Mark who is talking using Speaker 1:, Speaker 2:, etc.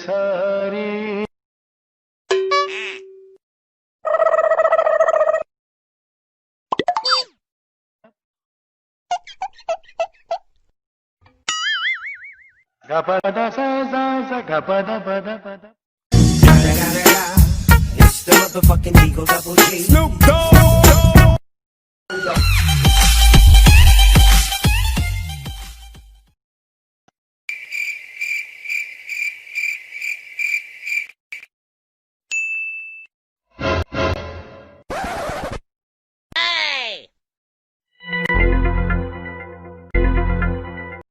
Speaker 1: सारी. गपदा सा सा सा गपदा पदा पदा.
Speaker 2: It's the motherfucking Eagle Double G. Snoop Dogg.